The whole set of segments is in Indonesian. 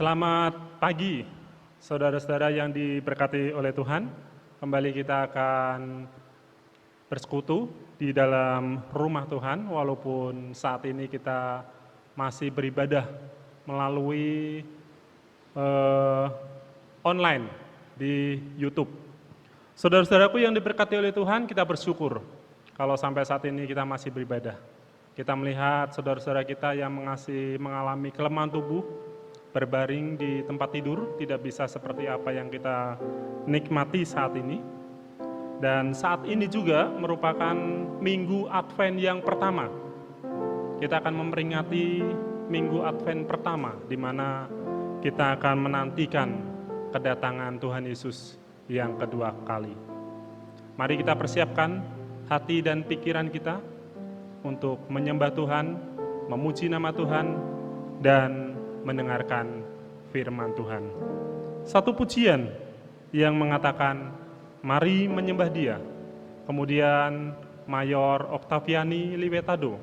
Selamat pagi, saudara-saudara yang diberkati oleh Tuhan. Kembali kita akan bersekutu di dalam rumah Tuhan, walaupun saat ini kita masih beribadah melalui online di YouTube. Saudara-saudaraku yang diberkati oleh Tuhan, kita bersyukur kalau sampai saat ini kita masih beribadah. Kita melihat saudara-saudara kita yang mengalami kelemahan tubuh, berbaring di tempat tidur, tidak bisa seperti apa yang kita nikmati saat ini. Dan saat ini juga merupakan minggu Advent yang pertama. Kita akan memperingati minggu Advent pertama, di mana kita akan menantikan kedatangan Tuhan Yesus yang kedua kali. Mari kita persiapkan hati dan pikiran kita untuk menyembah Tuhan, memuji nama Tuhan, dan mendengarkan firman Tuhan. Satu pujian yang mengatakan, mari menyembah Dia. Kemudian Mayor Octaviani Liwetado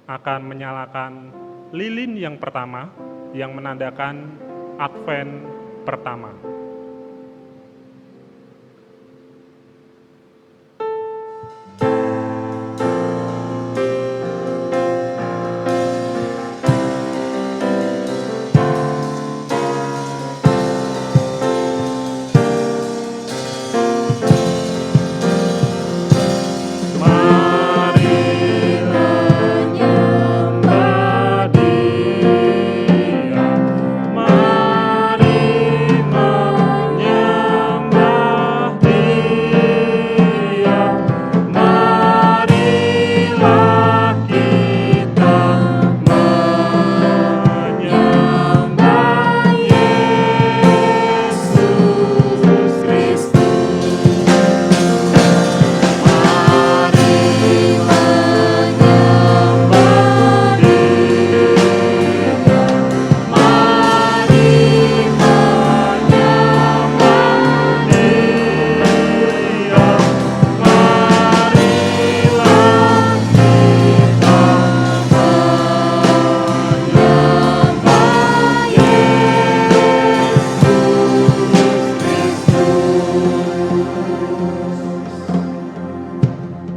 akan menyalakan lilin yang pertama yang menandakan Advent pertama.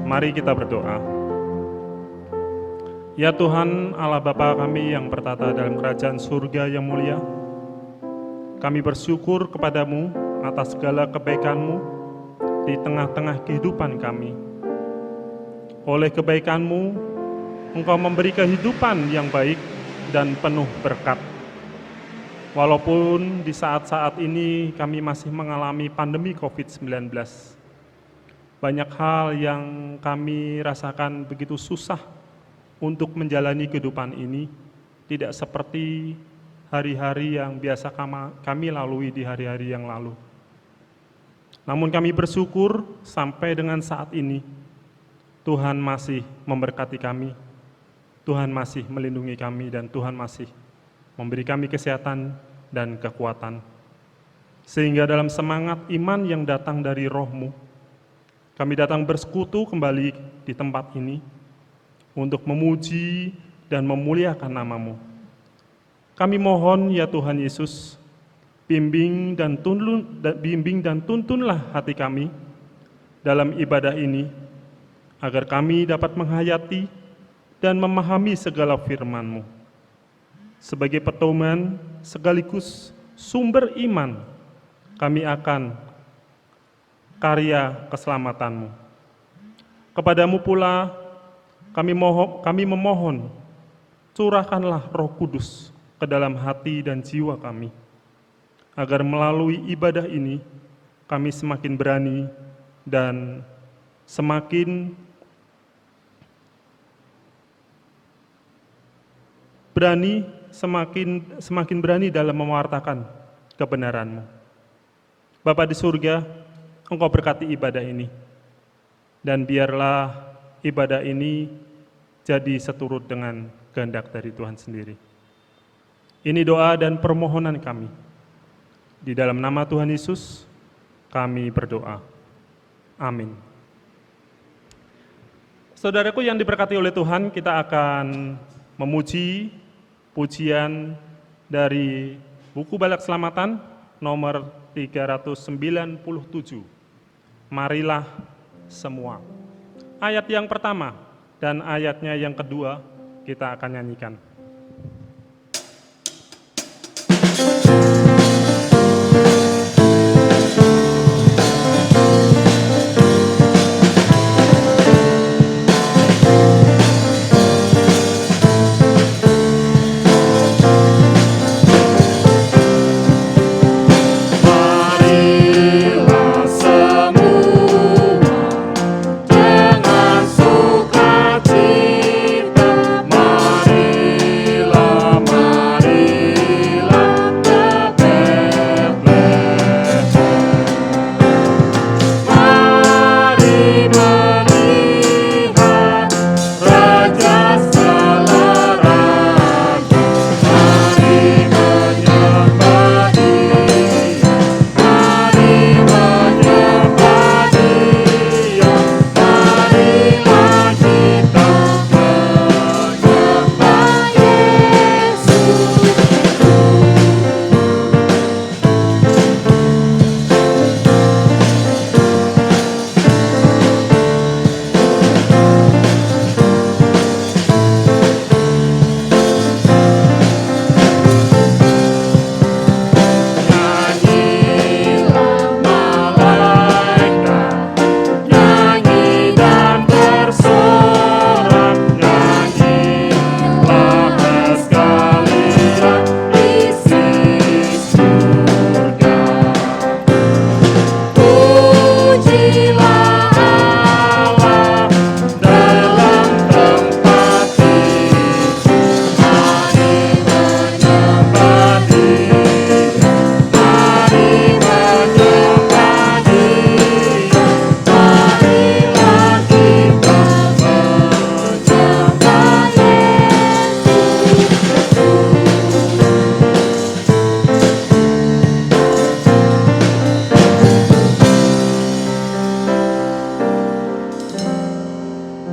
Mari kita berdoa. Ya Tuhan, Allah Bapa kami yang bertata dalam kerajaan surga yang mulia, kami bersyukur kepadamu atas segala kebaikan-Mu di tengah-tengah kehidupan kami. Oleh kebaikan-Mu, Engkau memberi kehidupan yang baik dan penuh berkat. Walaupun di saat-saat ini kami masih mengalami pandemi COVID-19, banyak hal yang kami rasakan begitu susah untuk menjalani kehidupan ini, tidak seperti hari-hari yang biasa kami lalui di hari-hari yang lalu. Namun kami bersyukur sampai dengan saat ini, Tuhan masih memberkati kami, Tuhan masih melindungi kami, dan Tuhan masih memberi kami kesehatan dan kekuatan. Sehingga dalam semangat iman yang datang dari Roh-Mu, kami datang bersekutu kembali di tempat ini untuk memuji dan memuliakan nama-Mu. Kami mohon ya Tuhan Yesus, bimbing dan tuntunlah hati kami dalam ibadah ini, agar kami dapat menghayati dan memahami segala firman-Mu. Sebagai pedoman sekaligus sumber iman, kami akan karya keselamatan-Mu. Kepadamu pula kami memohon, curahkanlah Roh Kudus ke dalam hati dan jiwa kami, agar melalui ibadah ini kami semakin berani dan semakin berani dalam mewartakan kebenaran-Mu. Bapa di surga, Engkau berkati ibadah ini, dan biarlah ibadah ini jadi seturut dengan kehendak dari Tuhan sendiri. Ini doa dan permohonan kami. Di dalam nama Tuhan Yesus, kami berdoa. Amin. Saudaraku yang diberkati oleh Tuhan, kita akan memuji pujian dari Buku Balik Selamatan nomor 397. Marilah semua. Ayat yang pertama dan ayatnya yang kedua kita akan nyanyikan.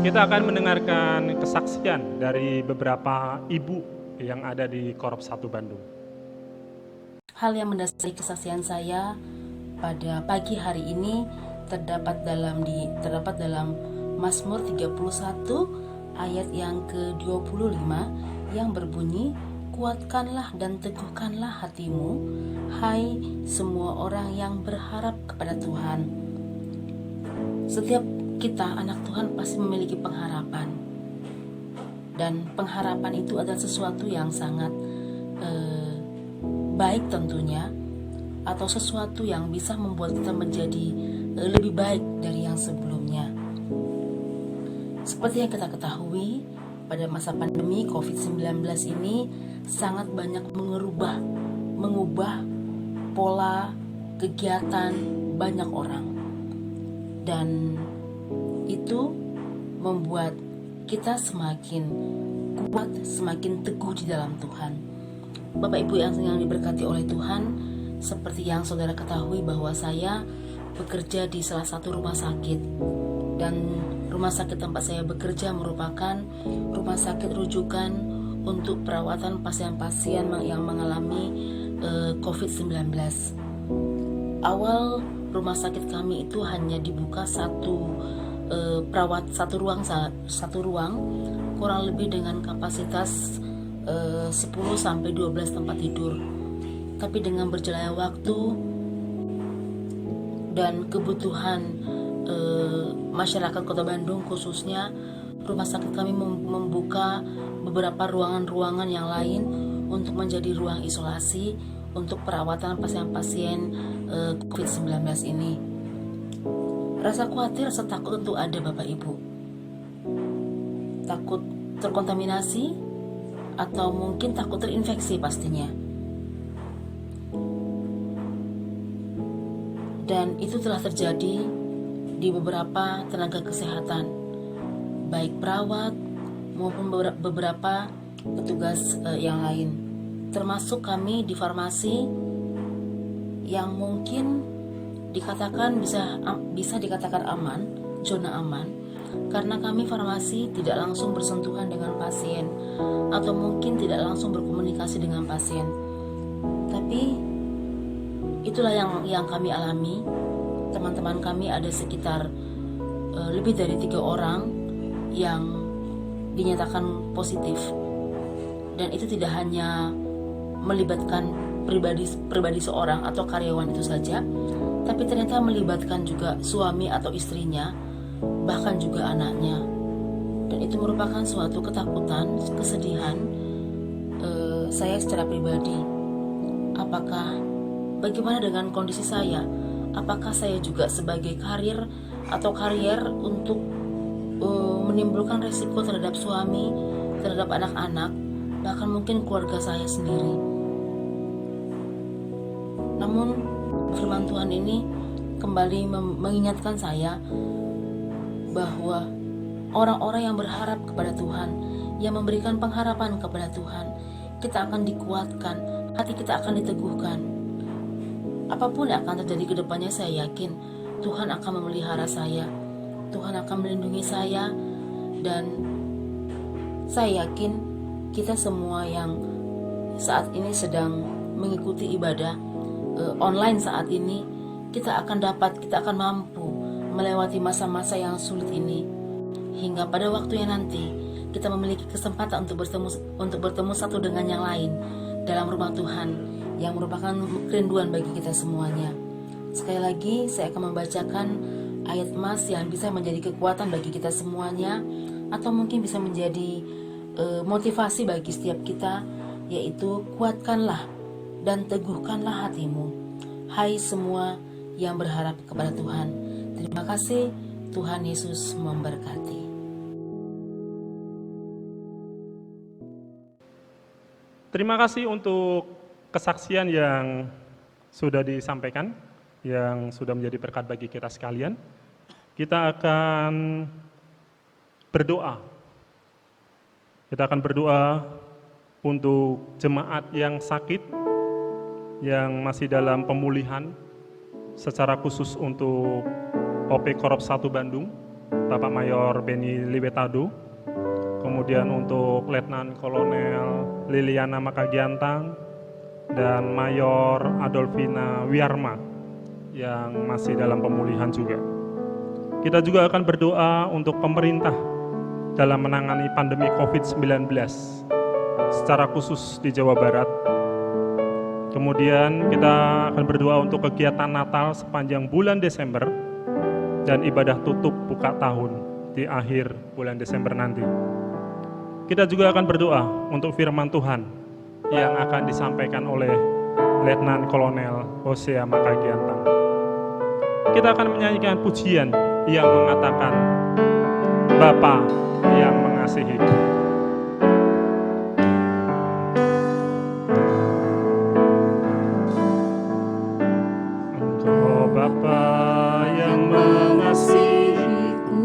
Kita akan mendengarkan kesaksian dari beberapa ibu yang ada di Korop 1 Bandung. Hal yang mendasari kesaksian saya pada pagi hari ini terdapat dalam Mazmur 31 ayat yang ke-25 yang berbunyi, "Kuatkanlah dan teguhkanlah hatimu, hai semua orang yang berharap kepada Tuhan." Setiap kita anak Tuhan pasti memiliki pengharapan, dan pengharapan itu adalah sesuatu yang sangat baik tentunya, atau sesuatu yang bisa membuat kita menjadi lebih baik dari yang sebelumnya. Seperti yang kita ketahui, pada masa pandemi COVID-19 ini sangat banyak mengubah pola kegiatan banyak orang, dan itu membuat kita semakin kuat, semakin teguh di dalam Tuhan. Bapak Ibu yang diberkati oleh Tuhan, seperti yang saudara ketahui bahwa saya bekerja di salah satu rumah sakit, dan rumah sakit tempat saya bekerja merupakan rumah sakit rujukan untuk perawatan pasien-pasien yang mengalami COVID-19. Awal rumah sakit kami itu hanya dibuka satu ruang kurang lebih dengan kapasitas 10-12 tempat tidur. Tapi dengan berjalannya waktu dan kebutuhan masyarakat Kota Bandung, khususnya rumah sakit kami membuka beberapa ruangan-ruangan yang lain untuk menjadi ruang isolasi untuk perawatan pasien-pasien COVID-19 ini. Rasa khawatir, rasa takut tentu ada Bapak Ibu. Takut terkontaminasi atau mungkin takut terinfeksi pastinya. Dan itu telah terjadi di beberapa tenaga kesehatan, baik perawat maupun beberapa petugas yang lain. Termasuk kami di farmasi yang mungkin dikatakan bisa dikatakan aman, zona aman, karena kami farmasi tidak langsung bersentuhan dengan pasien atau mungkin tidak langsung berkomunikasi dengan pasien. Tapi itulah yang kami alami. Teman-teman kami ada sekitar lebih dari 3 orang yang dinyatakan positif, dan itu tidak hanya melibatkan pribadi seorang atau karyawan itu saja, tapi ternyata melibatkan juga suami atau istrinya, bahkan juga anaknya. Dan itu merupakan suatu ketakutan, kesedihan saya secara pribadi. Bagaimana dengan kondisi saya? Apakah saya juga sebagai karier untuk menimbulkan resiko terhadap suami, terhadap anak-anak, bahkan mungkin keluarga saya sendiri. Namun firman Tuhan ini kembali mengingatkan saya bahwa orang-orang yang berharap kepada Tuhan, yang memberikan pengharapan kepada Tuhan, kita akan dikuatkan, hati kita akan diteguhkan. Apapun yang akan terjadi ke depannya, saya yakin Tuhan akan memelihara saya, Tuhan akan melindungi saya, dan saya yakin kita semua yang saat ini sedang mengikuti ibadah online saat ini, kita akan mampu melewati masa-masa yang sulit ini, hingga pada waktunya nanti kita memiliki kesempatan untuk bertemu satu dengan yang lain dalam rumah Tuhan, yang merupakan kerinduan bagi kita semuanya. Sekali lagi saya akan membacakan ayat emas yang bisa menjadi kekuatan bagi kita semuanya, atau mungkin bisa menjadi motivasi bagi setiap kita, yaitu kuatkanlah dan teguhkanlah hatimu, hai semua yang berharap kepada Tuhan. Terima kasih, Tuhan Yesus memberkati. Terima kasih untuk kesaksian yang sudah disampaikan, yang sudah menjadi berkat bagi kita sekalian. Kita akan berdoa. Kita akan berdoa untuk jemaat yang sakit, yang masih dalam pemulihan, secara khusus untuk OP Korps 1 Bandung, Bapak Mayor Beni Liwetado, kemudian untuk Letnan Kolonel Liliana Makagiantang, dan Mayor Adolfina Wiarma yang masih dalam pemulihan juga. Kita juga akan berdoa untuk pemerintah dalam menangani pandemi COVID-19, secara khusus di Jawa Barat. Kemudian kita akan berdoa untuk kegiatan Natal sepanjang bulan Desember dan ibadah tutup buka tahun di akhir bulan Desember nanti. Kita juga akan berdoa untuk firman Tuhan yang akan disampaikan oleh Letnan Kolonel Hosea Makagiantang. Kita akan menyanyikan pujian yang mengatakan, Bapa yang mengasihi. Engkau Bapa yang mengasihiku,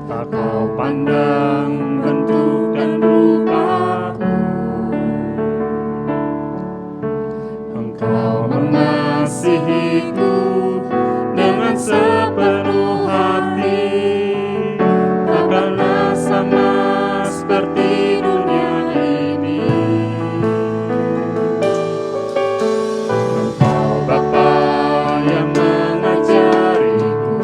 tak kau pandang bentuk dan rupaku. Engkau mengasihiku dengan sepenuh hati, tak pernah sama seperti dunia ini. Engkau Bapa yang mengajariku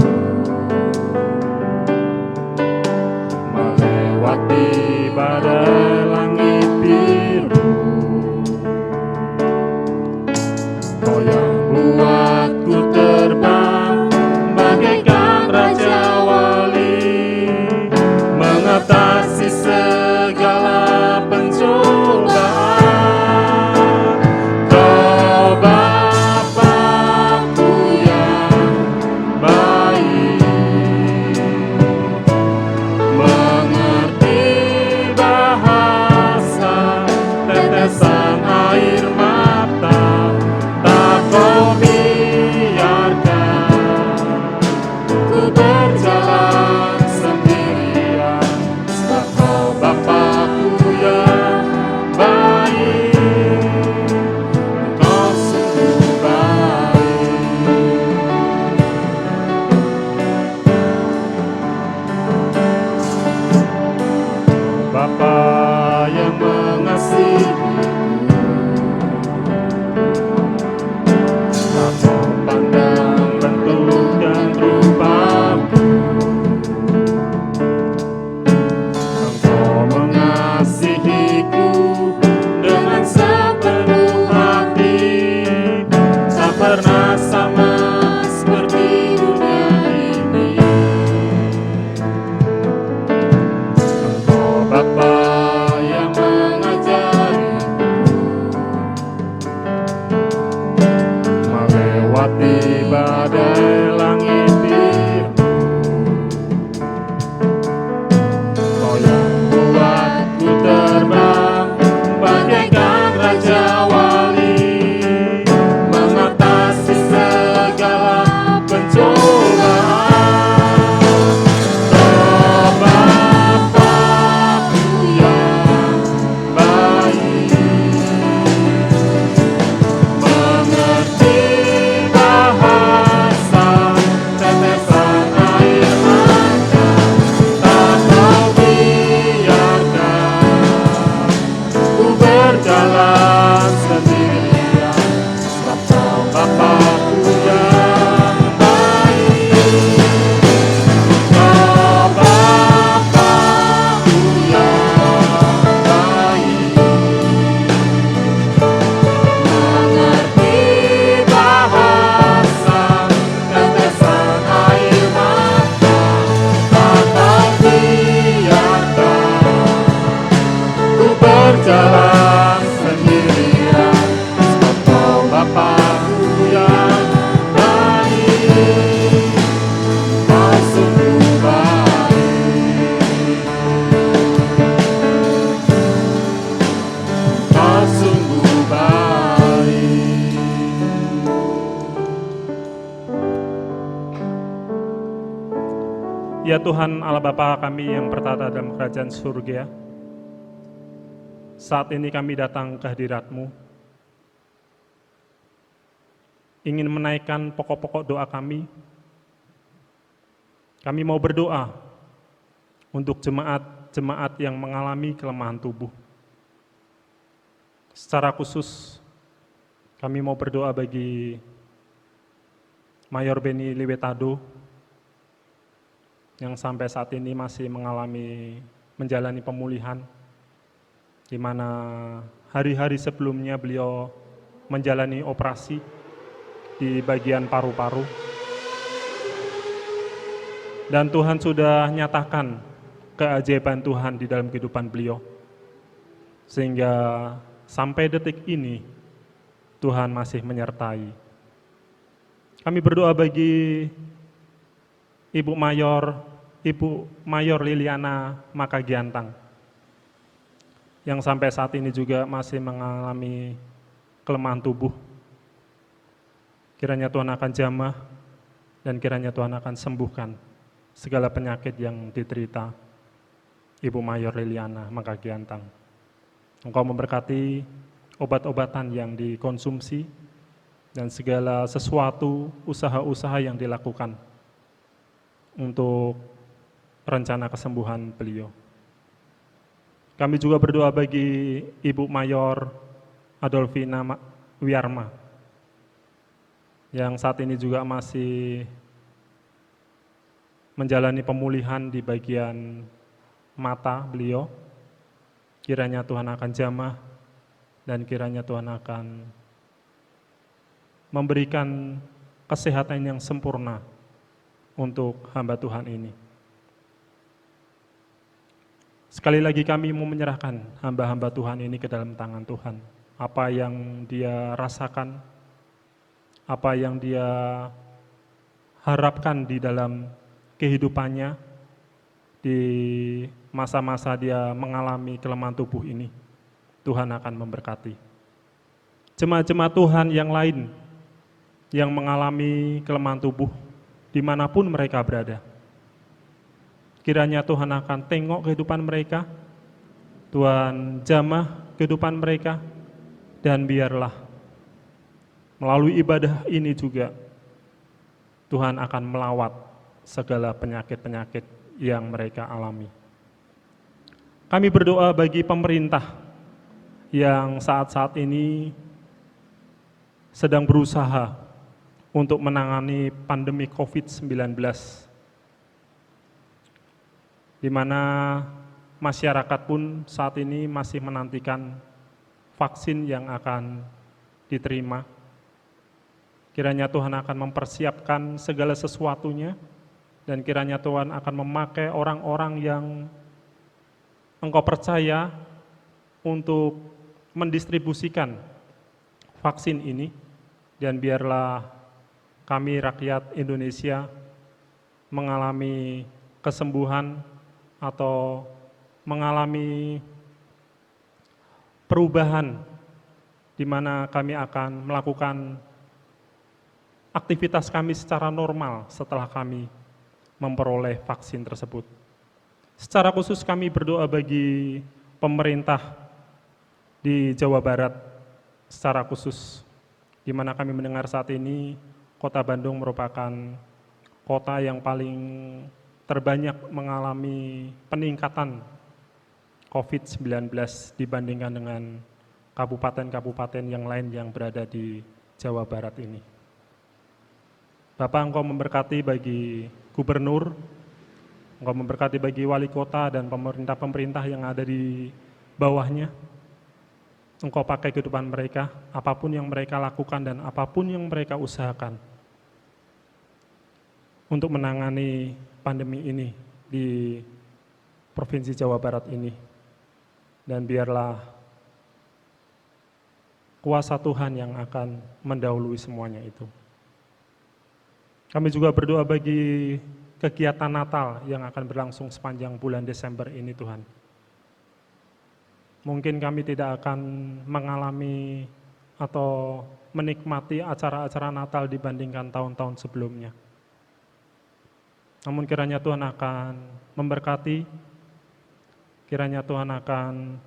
Ya Tuhan Allah Bapa kami yang bertata dalam kerajaan surga, saat ini kami datang ke hadirat-Mu, ingin menaikkan pokok-pokok doa kami. Kami mau berdoa untuk jemaat-jemaat yang mengalami kelemahan tubuh. Secara khusus, kami mau berdoa bagi Mayor Beni Liwetado, yang sampai saat ini masih menjalani pemulihan, di mana hari-hari sebelumnya beliau menjalani operasi di bagian paru-paru. Dan Tuhan sudah nyatakan keajaiban Tuhan di dalam kehidupan beliau. Sehingga sampai detik ini Tuhan masih menyertai. Kami berdoa bagi Ibu Mayor Liliana Makagiantang, yang sampai saat ini juga masih mengalami kelemahan tubuh. Kiranya Tuhan akan jamah dan kiranya Tuhan akan sembuhkan segala penyakit yang diderita Ibu Mayor Liliana Makagiantang. Engkau memberkati obat-obatan yang dikonsumsi dan segala sesuatu usaha-usaha yang dilakukan untuk rencana kesembuhan beliau. Kami juga berdoa bagi Ibu Mayor Adolfina Wiarma, yang saat ini juga masih menjalani pemulihan di bagian mata beliau. Kiranya Tuhan akan jamah dan kiranya Tuhan akan memberikan kesehatan yang sempurna untuk hamba Tuhan ini. Sekali lagi kami mau menyerahkan hamba-hamba Tuhan ini ke dalam tangan Tuhan. Apa yang dia rasakan, apa yang dia harapkan di dalam kehidupannya, di masa-masa dia mengalami kelemahan tubuh ini, Tuhan akan memberkati. Jemaat-jemaat Tuhan yang lain yang mengalami kelemahan tubuh, dimanapun mereka berada, kiranya Tuhan akan tengok kehidupan mereka, Tuhan jamah kehidupan mereka, dan biarlah melalui ibadah ini juga Tuhan akan melawat segala penyakit-penyakit yang mereka alami. Kami berdoa bagi pemerintah yang saat-saat ini sedang berusaha untuk menangani pandemi COVID-19, di mana masyarakat pun saat ini masih menantikan vaksin yang akan diterima. Kiranya Tuhan akan mempersiapkan segala sesuatunya, dan kiranya Tuhan akan memakai orang-orang yang Engkau percaya untuk mendistribusikan vaksin ini, dan biarlah kami rakyat Indonesia mengalami kesembuhan atau mengalami perubahan di mana kami akan melakukan aktivitas kami secara normal setelah kami memperoleh vaksin tersebut. Secara khusus kami berdoa bagi pemerintah di Jawa Barat secara khusus, di mana kami mendengar saat ini Kota Bandung merupakan kota yang paling terbanyak mengalami peningkatan COVID-19 dibandingkan dengan kabupaten-kabupaten yang lain yang berada di Jawa Barat ini. Bapak, Engkau memberkati bagi gubernur, Engkau memberkati bagi wali kota dan pemerintah-pemerintah yang ada di bawahnya. Engkau pakai kehidupan mereka, apapun yang mereka lakukan dan apapun yang mereka usahakan untuk menangani pandemi ini di Provinsi Jawa Barat ini. Dan biarlah kuasa Tuhan yang akan mendahului semuanya itu. Kami juga berdoa bagi kegiatan Natal yang akan berlangsung sepanjang bulan Desember ini, Tuhan. Mungkin kami tidak akan mengalami atau menikmati acara-acara Natal dibandingkan tahun-tahun sebelumnya. Namun kiranya Tuhan akan memberkati, kiranya Tuhan akan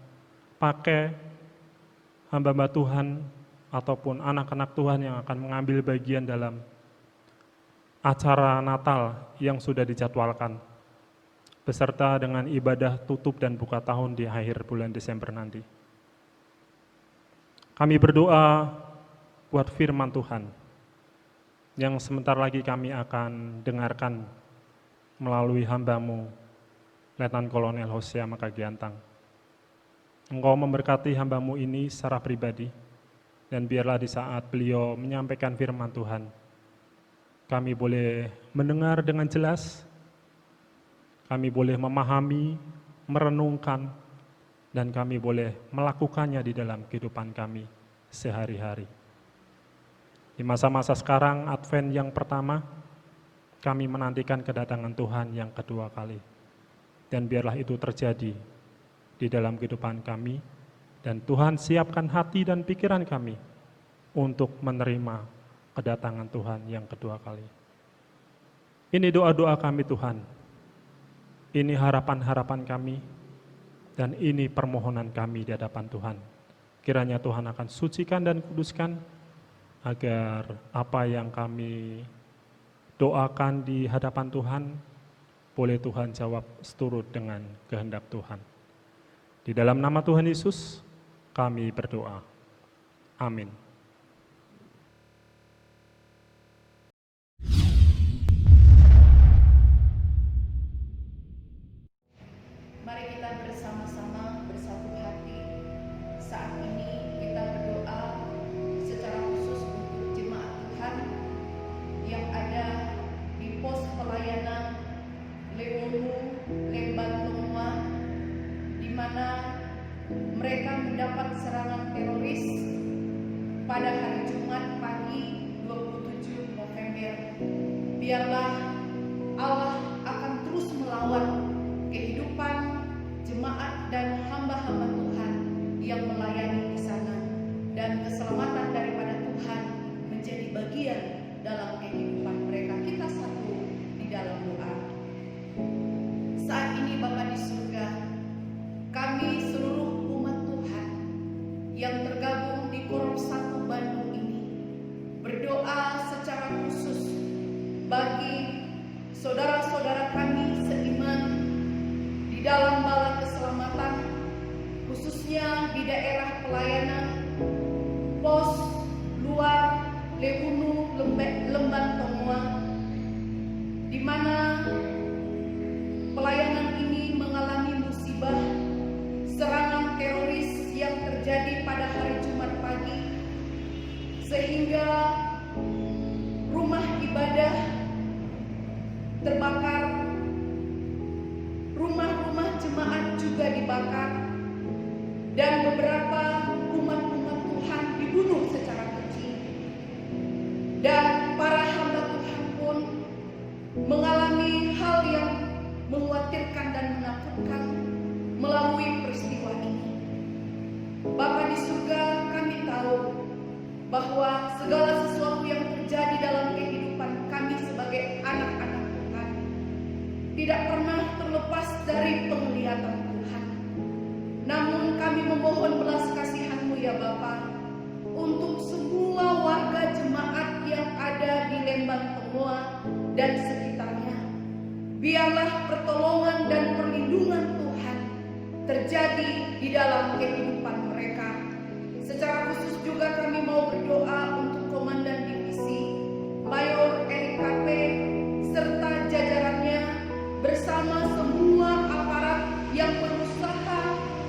pakai hamba-hamba Tuhan ataupun anak-anak Tuhan yang akan mengambil bagian dalam acara Natal yang sudah dijadwalkan, beserta dengan ibadah tutup dan buka tahun di akhir bulan Desember nanti. Kami berdoa buat firman Tuhan yang sebentar lagi kami akan dengarkan melalui hamba-Mu, Letnan Kolonel Hosea Makagiantang. Engkau memberkati hamba-Mu ini secara pribadi, dan biarlah di saat beliau menyampaikan firman Tuhan, kami boleh mendengar dengan jelas, kami boleh memahami, merenungkan, dan kami boleh melakukannya di dalam kehidupan kami sehari-hari. Di masa-masa sekarang, Advent yang pertama, kami menantikan kedatangan Tuhan yang kedua kali. Dan biarlah itu terjadi di dalam kehidupan kami, dan Tuhan siapkan hati dan pikiran kami untuk menerima kedatangan Tuhan yang kedua kali. Ini doa-doa kami Tuhan, ini harapan-harapan kami, dan ini permohonan kami di hadapan Tuhan. Kiranya Tuhan akan sucikan dan kuduskan, agar apa yang kami doakan di hadapan Tuhan, boleh Tuhan jawab seturut dengan kehendak Tuhan. Di dalam nama Tuhan Yesus, kami berdoa. Amin. Mari kita bersama-sama bersatu hati. Saat ini kita berdoa secara khusus untuk jemaat Tuhan yang ada di pos pelayanan Leonu, Lemban Tongwa, di mana mereka mendapat serangan teroris pada hari Jumat pagi 27 November. Biarlah Allah akan terus melawat kehidupan jemaat dan hamba-hamba Tuhan yang melayani di sana, dan keselamatan daripada Tuhan menjadi bagian dalam kehidupan mereka. Kita satu di dalam doa. Saat ini Bapa di surga, kami seluruh umat Tuhan yang tergabung di Korum 1 Bandung ini berdoa secara khusus bagi saudara-saudara kami seiman di dalam bala keselamatan, khususnya di daerah pelayanan pos luar Leunu, Lemban Tongwa, di mana pelayanan ini mengalami musibah serangan teroris yang terjadi pada hari Jumat pagi, sehingga rumah ibadah terbakar, rumah-rumah jemaat juga dibakar, dan beberapa umat-umat Tuhan dibunuh secara keji. Dan para hamba Tuhan pun mengalami hal yang mengkhawatirkan dan menakutkan melalui peristiwa ini. Bapa di surga, kami tahu bahwa segala sesuatu yang terjadi dalam kehidupan kami sebagai anak-anak Tuhan tidak pernah terlepas dari penglihatan Tuhan. Namun kami memohon belas kasihan-Mu ya Bapa, untuk semua warga jemaat yang ada di Lemban Tongwa dan sekitarnya. Biarlah pertolongan dan perlindungan Tuhan terjadi di dalam kehidupan mereka. Secara khusus juga kami mau berdoa untuk Komandan Divisi Mayor Erik KP serta jajarannya bersama semua aparat yang berusaha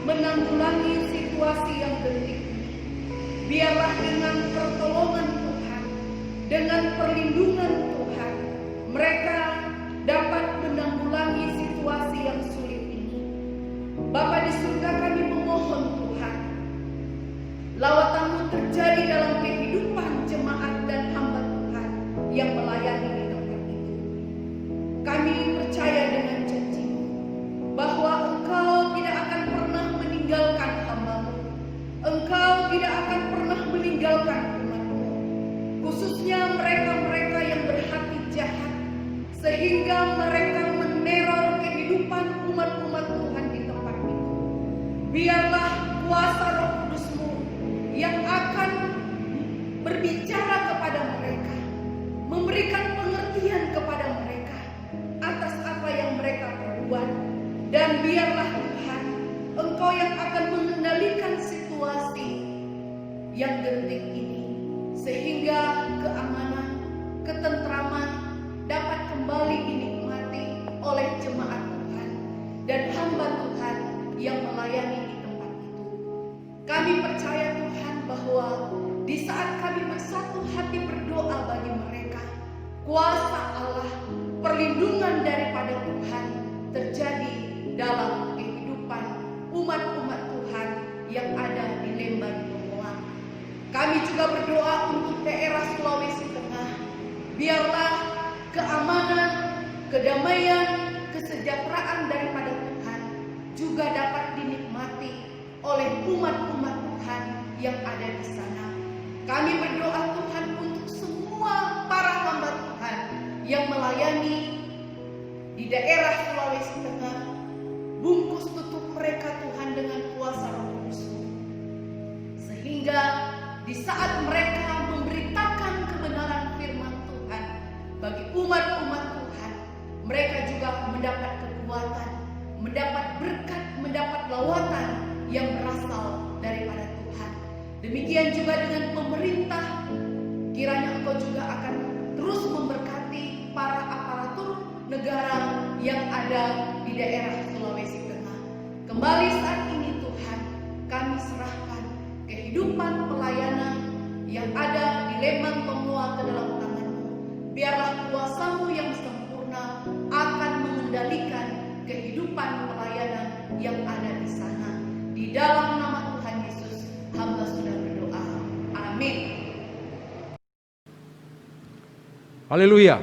menanggulangi situasi yang genting. Biarlah dengan pertolongan Tuhan, dengan perlindungan Tuhan, mereka dapat menanggulangi situasi yang sulit ini. Bapa di surga, kami memohon Tuhan, lawatan-Mu terjadi dalam kehidupan jemaat dan hamba Tuhan yang melayani di tempat itu. Kami percaya dengan janji-Mu bahwa Engkau tidak akan pernah meninggalkan hamba-Mu. Engkau tidak akan pernah meninggalkan umat-Mu, khususnya mereka-mereka yang berhati jahat sehingga mereka meneror kehidupan umat-umat Tuhan di tempat itu. Biarlah kuasa Roh Kudus-Mu yang akan berbicara kepada mereka, memberikan pengertian kepada mereka atas apa yang mereka perbuat. Dan biarlah Tuhan, Engkau yang akan mengendalikan situasi yang genting ini, sehingga keamanan, ketentraman dapat kembali dinikmati oleh jemaat Tuhan dan hamba Tuhan yang melayani di tempat itu. Kami percaya Tuhan bahwa di saat kami bersatu hati berdoa bagi mereka, kuasa Allah, perlindungan daripada Tuhan terjadi dalam kehidupan umat-umat Tuhan yang ada di Lemban Benoa. Kami juga berdoa untuk daerah Sulawesi Tengah. Biarlah keamanan, kedamaian, kesejahteraan daripada Tuhan juga dapat dinikmati oleh umat-umat Tuhan yang ada di sana. Kami berdoa Tuhan untuk semua para hamba Tuhan yang melayani di daerah Sulawesi Tengah. Bungkus tutup mereka Tuhan dengan kuasa Roh Kudus-Mu, sehingga di saat mereka memberitakan kebenaran firman Tuhan bagi umat-umat Tuhan, mereka juga mendapat kekuatan, mendapat berkat, mendapat lawatan yang berasal daripada Tuhan. Demikian juga dengan pemerintah, kiranya Engkau juga akan terus memberkati para aparatur negara yang ada di daerah Sulawesi Tengah. Kembali saat ini Tuhan, kami serahkan kehidupan pelayanan yang ada di Lemban Benoa ke dalam tangan-Mu. Biarlah kuasa-Mu yang sempurna akan mengendalikan kehidupan pelayanan yang ada di sana. Di dalam nama Tuhan Yesus, hamba sudah berdoa. Amin. Haleluya.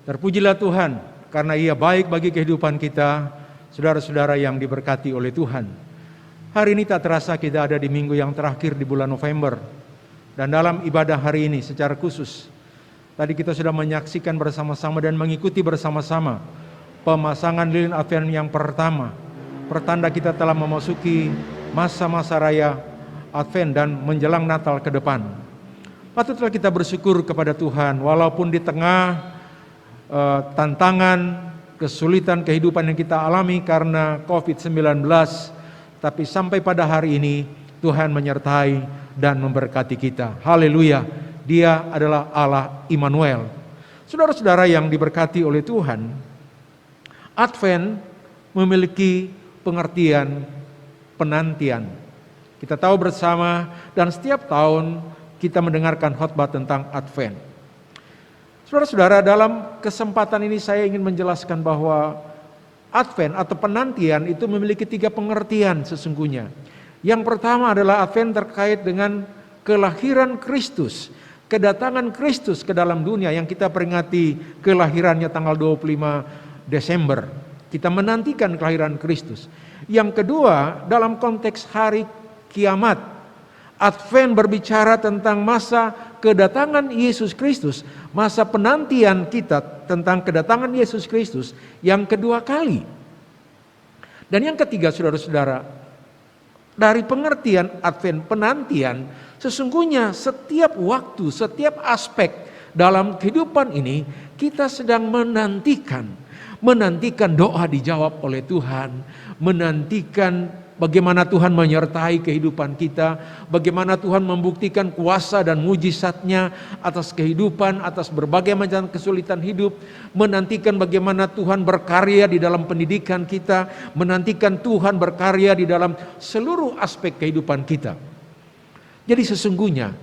Terpujilah Tuhan karena Ia baik bagi kehidupan kita, saudara-saudara yang diberkati oleh Tuhan. Hari ini tak terasa kita ada di minggu yang terakhir di bulan November. Dan dalam ibadah hari ini secara khusus, tadi kita sudah menyaksikan bersama-sama dan mengikuti bersama-sama pemasangan lilin Advent yang pertama. Pertanda kita telah memasuki masa-masa raya Advent dan menjelang Natal ke depan. Patutlah kita bersyukur kepada Tuhan walaupun di tengah tantangan, kesulitan kehidupan yang kita alami karena COVID-19, tapi sampai pada hari ini Tuhan menyertai dan memberkati kita. Haleluya. Dia adalah Allah Immanuel. Saudara-saudara yang diberkati oleh Tuhan, Advent memiliki pengertian penantian. Kita tahu bersama dan setiap tahun kita mendengarkan khotbah tentang Advent. Saudara-saudara, dalam kesempatan ini saya ingin menjelaskan bahwa Advent atau penantian itu memiliki 3 pengertian sesungguhnya. Yang pertama adalah Advent terkait dengan kelahiran Kristus, kedatangan Kristus ke dalam dunia yang kita peringati kelahirannya tanggal 25 Desember. Kita menantikan kelahiran Kristus. Yang kedua, dalam konteks hari kiamat, Advent berbicara tentang masa kedatangan Yesus Kristus, masa penantian kita tentang kedatangan Yesus Kristus yang kedua kali. Dan yang ketiga, saudara-saudara, dari pengertian Advent penantian, sesungguhnya setiap waktu, setiap aspek dalam kehidupan ini kita sedang menantikan doa dijawab oleh Tuhan, menantikan bagaimana Tuhan menyertai kehidupan kita, bagaimana Tuhan membuktikan kuasa dan mujizat-Nya atas kehidupan, atas berbagai macam kesulitan hidup, menantikan bagaimana Tuhan berkarya di dalam pendidikan kita, menantikan Tuhan berkarya di dalam seluruh aspek kehidupan kita. Jadi sesungguhnya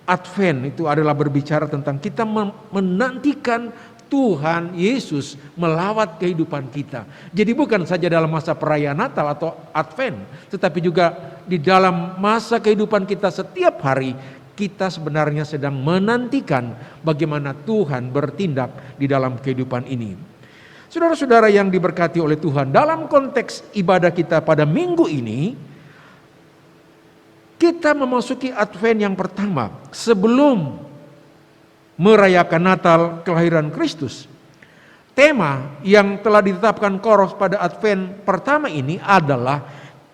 Advent itu adalah berbicara tentang kita menantikan Tuhan Yesus melawat kehidupan kita. Jadi bukan saja dalam masa perayaan Natal atau Advent, tetapi juga di dalam masa kehidupan kita setiap hari, kita sebenarnya sedang menantikan bagaimana Tuhan bertindak di dalam kehidupan ini. Saudara-saudara yang diberkati oleh Tuhan, dalam konteks ibadah kita pada minggu ini, kita memasuki Advent yang pertama sebelum merayakan Natal kelahiran Kristus. tema yang telah ditetapkan Koros pada Advent pertama ini adalah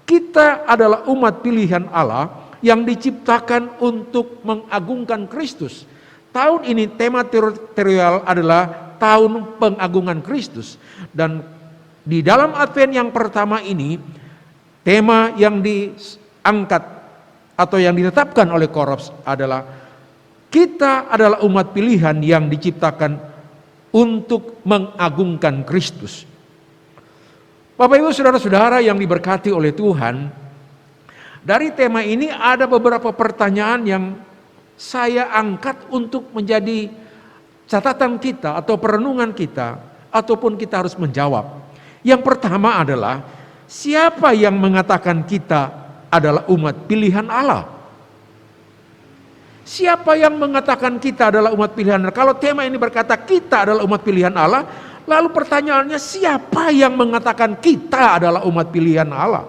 kita adalah umat pilihan Allah yang diciptakan untuk mengagungkan Kristus. Tahun ini tema teritorial adalah tahun pengagungan Kristus. Dan di dalam Advent yang pertama ini, tema yang diangkat atau yang ditetapkan oleh Koros adalah kita adalah umat pilihan yang diciptakan untuk mengagungkan Kristus. Bapak Ibu Saudara-saudara yang diberkati oleh Tuhan, dari tema ini ada beberapa pertanyaan yang saya angkat untuk menjadi catatan kita atau perenungan kita, ataupun kita harus menjawab. Yang pertama adalah, siapa yang mengatakan kita adalah umat pilihan Allah? Siapa yang mengatakan kita adalah umat pilihan Allah? Kalau tema ini berkata kita adalah umat pilihan Allah, lalu pertanyaannya, siapa yang mengatakan kita adalah umat pilihan Allah?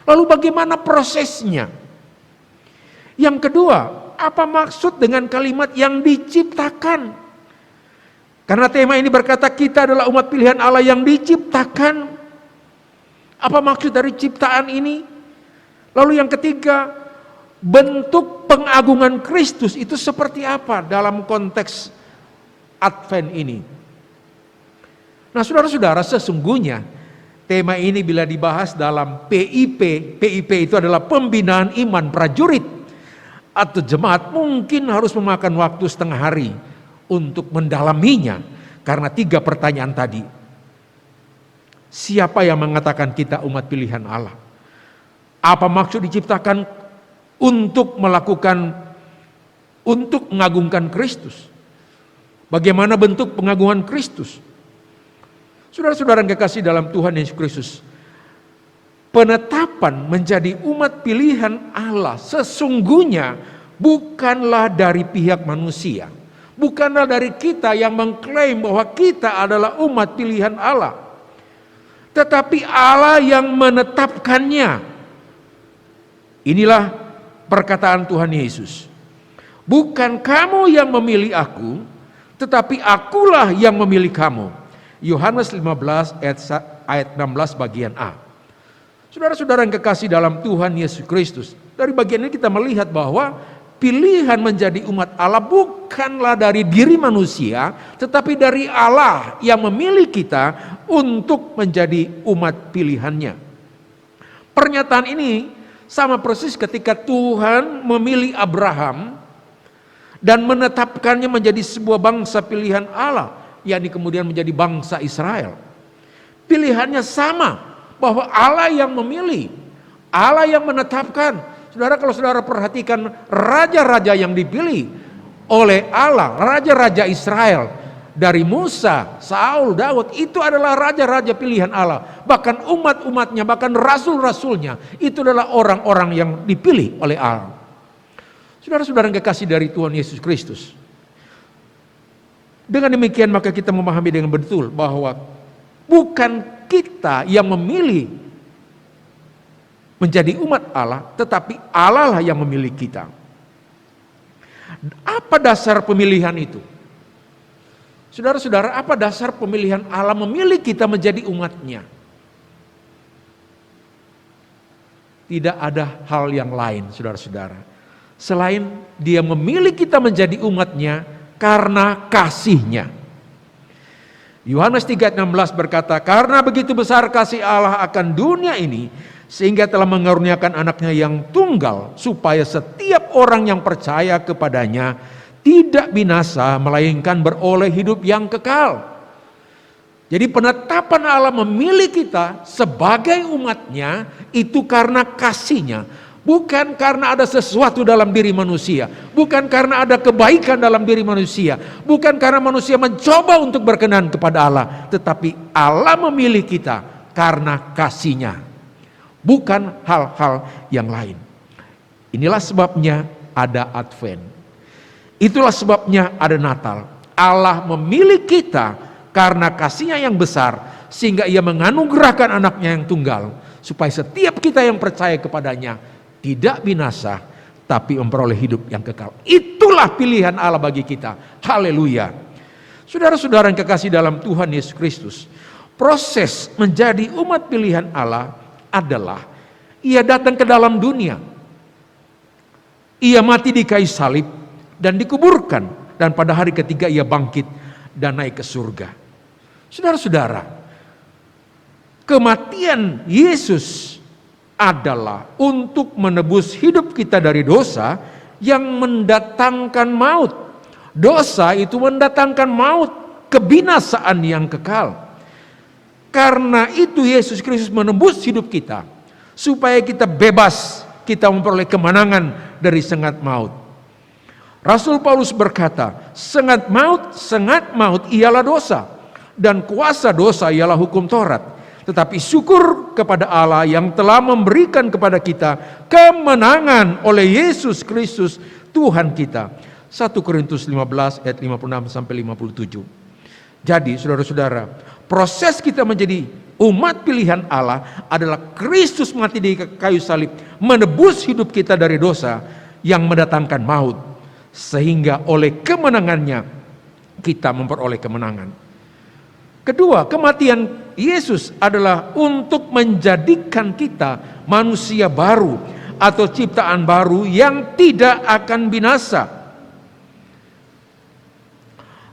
Lalu bagaimana prosesnya? Yang kedua, apa maksud dengan kalimat yang diciptakan? Karena tema ini berkata kita adalah umat pilihan Allah yang diciptakan. Apa maksud dari ciptaan ini? Lalu yang ketiga, bentuk pengagungan Kristus itu seperti apa dalam konteks Advent ini? Nah, saudara-saudara, sesungguhnya tema ini bila dibahas dalam PIP itu adalah pembinaan iman prajurit atau jemaat, mungkin harus memakan waktu setengah hari untuk mendalaminya. Karena 3 pertanyaan tadi. Siapa yang mengatakan kita umat pilihan Allah? Apa maksud diciptakan untuk mengagungkan Kristus? Bagaimana bentuk pengagungan Kristus? Saudara-saudara yang kekasih dalam Tuhan Yesus Kristus, penetapan menjadi umat pilihan Allah sesungguhnya bukanlah dari pihak manusia. Bukanlah dari kita yang mengklaim bahwa kita adalah umat pilihan Allah. Tetapi Allah yang menetapkannya. Inilah perkataan Tuhan Yesus. Bukan kamu yang memilih aku, tetapi akulah yang memilih kamu. Yohanes 15 ayat 16 bagian A. Saudara-saudara yang kekasih dalam Tuhan Yesus Kristus, dari bagian ini kita melihat bahwa pilihan menjadi umat Allah bukanlah dari diri manusia, tetapi dari Allah yang memilih kita untuk menjadi umat pilihannya. Pernyataan ini sama persis ketika Tuhan memilih Abraham dan menetapkannya menjadi sebuah bangsa pilihan Allah, yakni kemudian menjadi bangsa Israel. Pilihannya sama, bahwa Allah yang memilih, Allah yang menetapkan. Saudara, kalau saudara perhatikan raja-raja yang dipilih oleh Allah, raja-raja Israel, dari Musa, Saul, Daud, itu adalah raja-raja pilihan Allah. Bahkan umat-umatnya, bahkan rasul-rasulnya, itu adalah orang-orang yang dipilih oleh Allah. Saudara-saudara yang kekasih dari Tuhan Yesus Kristus, dengan demikian maka kita memahami dengan betul bahwa bukan kita yang memilih menjadi umat Allah, tetapi Allah lah yang memilih kita. Apa dasar pemilihan itu? Saudara-saudara, apa dasar pemilihan Allah memilih kita menjadi umatnya? Tidak ada hal yang lain, saudara-saudara, selain Dia memilih kita menjadi umatnya karena kasih-Nya. Yohanes 3:16 berkata, karena begitu besar kasih Allah akan dunia ini, sehingga telah mengaruniakan anaknya yang tunggal, supaya setiap orang yang percaya kepadanya tidak binasa, melainkan beroleh hidup yang kekal. Jadi penetapan Allah memilih kita sebagai umatnya itu karena kasih-Nya. Bukan karena ada sesuatu dalam diri manusia, bukan karena ada kebaikan dalam diri manusia, bukan karena manusia mencoba untuk berkenan kepada Allah, tetapi Allah memilih kita karena kasih-Nya, bukan hal-hal yang lain. Inilah sebabnya ada Advent. Itulah sebabnya ada Natal. Allah memilih kita karena kasih-Nya yang besar, sehingga Ia menganugerahkan anaknya yang tunggal, supaya setiap kita yang percaya kepadanya tidak binasa, tapi memperoleh hidup yang kekal. Itulah pilihan Allah bagi kita. Haleluya. Saudara-saudara yang kekasih dalam Tuhan Yesus Kristus, proses menjadi umat pilihan Allah adalah ia datang ke dalam dunia. Ia mati di kayu salib dan dikuburkan, dan pada hari ketiga ia bangkit dan naik ke surga. Saudara-saudara, kematian Yesus adalah untuk menebus hidup kita dari dosa yang mendatangkan maut. Dosa itu mendatangkan maut, kebinasaan yang kekal. Karena itu Yesus Kristus menebus hidup kita, supaya kita bebas, kita memperoleh kemenangan dari sengat maut. Rasul Paulus berkata, sengat maut ialah dosa, dan kuasa dosa ialah hukum Taurat. Tetapi syukur kepada Allah yang telah memberikan kepada kita kemenangan oleh Yesus Kristus Tuhan kita. 1 Korintus 15 ayat 56 sampai 57. Jadi saudara-saudara, proses kita menjadi umat pilihan Allah adalah Kristus mati di kayu salib, menebus hidup kita dari dosa yang mendatangkan maut, sehingga oleh kemenangannya kita memperoleh kemenangan. Kedua, kematian Yesus adalah untuk menjadikan kita manusia baru atau ciptaan baru yang tidak akan binasa.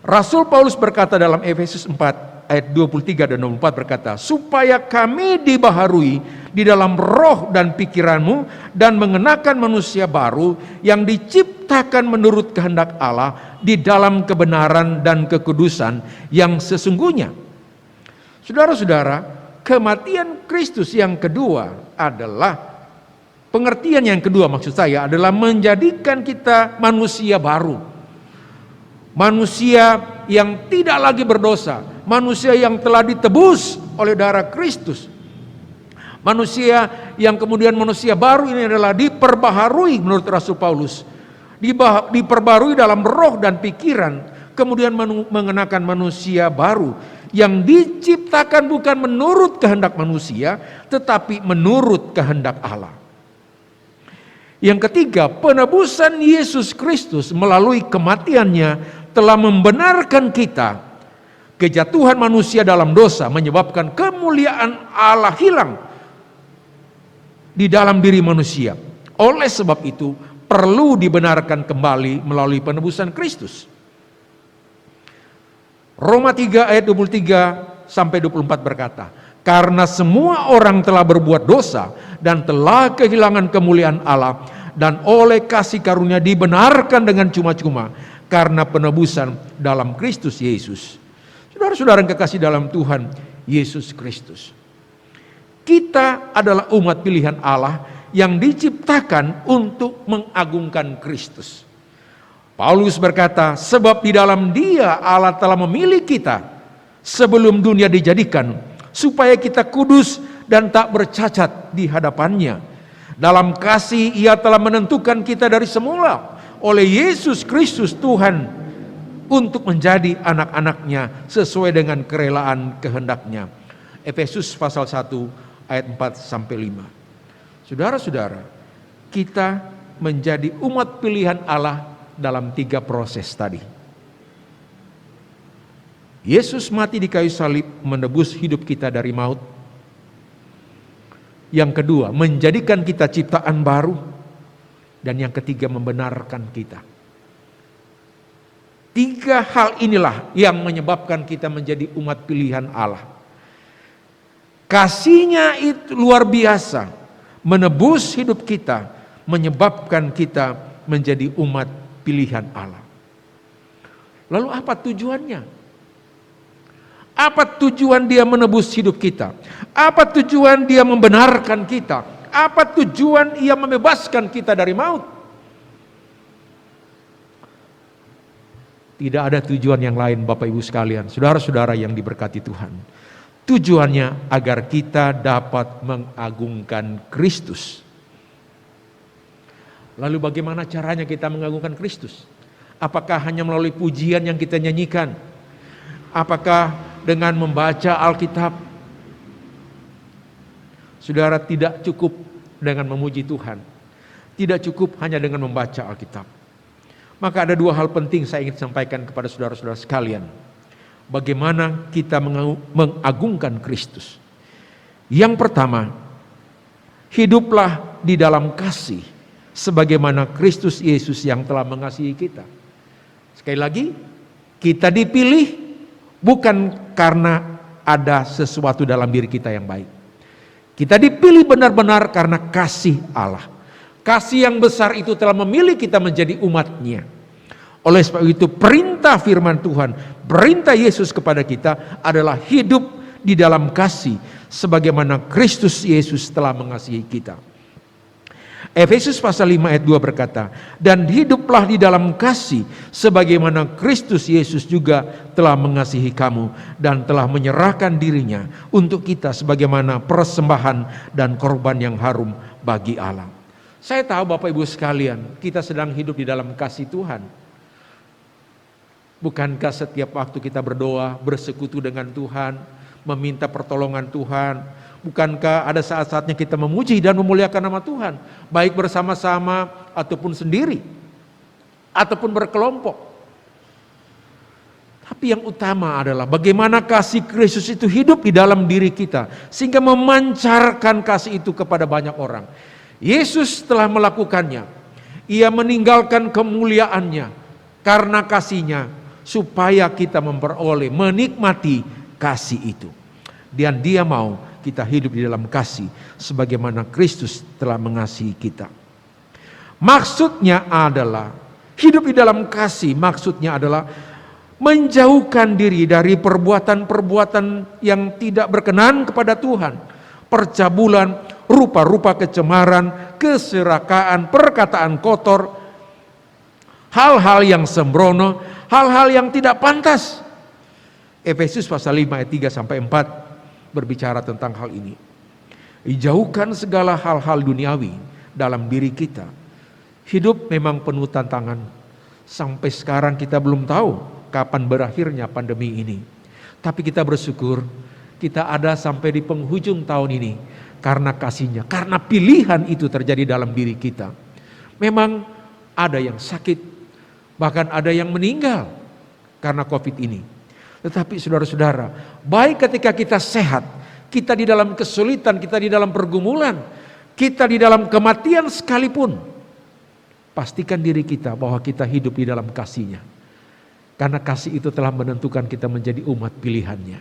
Rasul Paulus berkata dalam Efesus 4 ayat 23 dan 24 berkata, supaya kami dibaharui di dalam roh dan pikiranmu dan mengenakan manusia baru yang diciptakan menurut kehendak Allah di dalam kebenaran dan kekudusan yang sesungguhnya. Saudara-saudara, kematian Kristus yang kedua adalah, pengertian yang kedua maksud saya adalah menjadikan kita manusia baru. Manusia yang tidak lagi berdosa, manusia yang telah ditebus oleh darah Kristus. Manusia yang kemudian manusia baru ini adalah diperbaharui menurut Rasul Paulus. Diperbarui dalam roh dan pikiran, kemudian mengenakan manusia baru yang diciptakan bukan menurut kehendak manusia, tetapi menurut kehendak Allah. Yang ketiga, penebusan Yesus Kristus melalui kematiannya telah membenarkan kita. Kejatuhan manusia dalam dosa menyebabkan kemuliaan Allah hilang di dalam diri manusia. Oleh sebab itu perlu dibenarkan kembali melalui penebusan Kristus. Roma 3 ayat 23 sampai 24 berkata, karena semua orang telah berbuat dosa dan telah kehilangan kemuliaan Allah, dan oleh kasih karunia dibenarkan dengan cuma-cuma karena penebusan dalam Kristus Yesus. Saudara-saudara yang kekasih dalam Tuhan Yesus Kristus, kita adalah umat pilihan Allah yang diciptakan untuk mengagungkan Kristus. Paulus berkata, sebab di dalam Dia Allah telah memilih kita sebelum dunia dijadikan, supaya kita kudus dan tak bercacat di hadapannya. Dalam kasih Ia telah menentukan kita dari semula oleh Yesus Kristus Tuhan untuk menjadi anak-anaknya sesuai dengan kerelaan kehendaknya. Efesus pasal 1 ayat 4 sampai 5. Saudara-saudara, kita menjadi umat pilihan Allah dalam 3 proses tadi. Yesus mati di kayu salib menebus hidup kita dari maut. Yang kedua, menjadikan kita ciptaan baru. Dan yang ketiga, membenarkan kita. 3 hal inilah yang menyebabkan kita menjadi umat pilihan Allah. Kasih-Nya itu luar biasa, menebus hidup kita, menyebabkan kita menjadi umat pilihan Allah. Lalu apa tujuannya? Apa tujuan Dia menebus hidup kita? Apa tujuan Dia membenarkan kita? Apa tujuan Ia membebaskan kita dari maut? Tidak ada tujuan yang lain Bapak Ibu sekalian, saudara-saudara yang diberkati Tuhan. Tujuannya agar kita dapat mengagungkan Kristus. Lalu bagaimana caranya kita mengagungkan Kristus? Apakah hanya melalui pujian yang kita nyanyikan? Apakah dengan membaca Alkitab? Saudara, tidak cukup dengan memuji Tuhan. Tidak cukup hanya dengan membaca Alkitab. Maka ada 2 hal penting saya ingin sampaikan kepada saudara-saudara sekalian. bagaimana kita mengagungkan Kristus. Yang pertama, hiduplah di dalam kasih sebagaimana Kristus Yesus yang telah mengasihi kita. Sekali lagi, kita dipilih bukan karena ada sesuatu dalam diri kita yang baik. Kita dipilih benar-benar karena kasih Allah. Kasih yang besar itu telah memilih kita menjadi umat-Nya. Oleh sebab itu perintah firman Tuhan, perintah Yesus kepada kita adalah hidup di dalam kasih sebagaimana Kristus Yesus telah mengasihi kita. Efesus pasal 5 ayat 2 berkata, dan hiduplah di dalam kasih sebagaimana Kristus Yesus juga telah mengasihi kamu dan telah menyerahkan dirinya untuk kita sebagaimana persembahan dan korban yang harum bagi Allah. Saya tahu Bapak Ibu sekalian, kita sedang hidup di dalam kasih Tuhan. Bukankah setiap waktu kita berdoa, bersekutu dengan Tuhan, meminta pertolongan Tuhan? Bukankah ada saat-saatnya kita memuji dan memuliakan nama Tuhan, baik bersama-sama ataupun sendiri, ataupun berkelompok? Tapi yang utama adalah bagaimana kasih Kristus itu hidup di dalam diri kita, sehingga memancarkan kasih itu kepada banyak orang. Yesus telah melakukannya. Ia meninggalkan kemuliaannya karena kasihnya, supaya kita memperoleh, menikmati kasih itu. Dan Dia mau kita hidup di dalam kasih sebagaimana Kristus telah mengasihi kita. Maksudnya adalah hidup di dalam kasih, maksudnya adalah menjauhkan diri dari perbuatan-perbuatan yang tidak berkenan kepada Tuhan. Percabulan, rupa-rupa kecemaran, keserakaan, perkataan kotor, hal-hal yang sembrono, hal-hal yang tidak pantas. Efesus pasal 5 ayat 3 sampai 4 berbicara tentang hal ini. Dijauhkan segala hal-hal duniawi dalam diri kita. Hidup memang penuh tantangan. Sampai sekarang kita belum tahu kapan berakhirnya pandemi ini. Tapi kita bersyukur kita ada sampai di penghujung tahun ini karena kasih-Nya, karena pilihan itu terjadi dalam diri kita. Memang ada yang sakit, bahkan ada yang meninggal karena COVID ini. Tetapi saudara-saudara, baik ketika kita sehat, kita di dalam kesulitan, kita di dalam pergumulan, kita di dalam kematian sekalipun, pastikan diri kita bahwa kita hidup di dalam kasih-Nya. Karena kasih itu telah menentukan kita menjadi umat pilihan-Nya.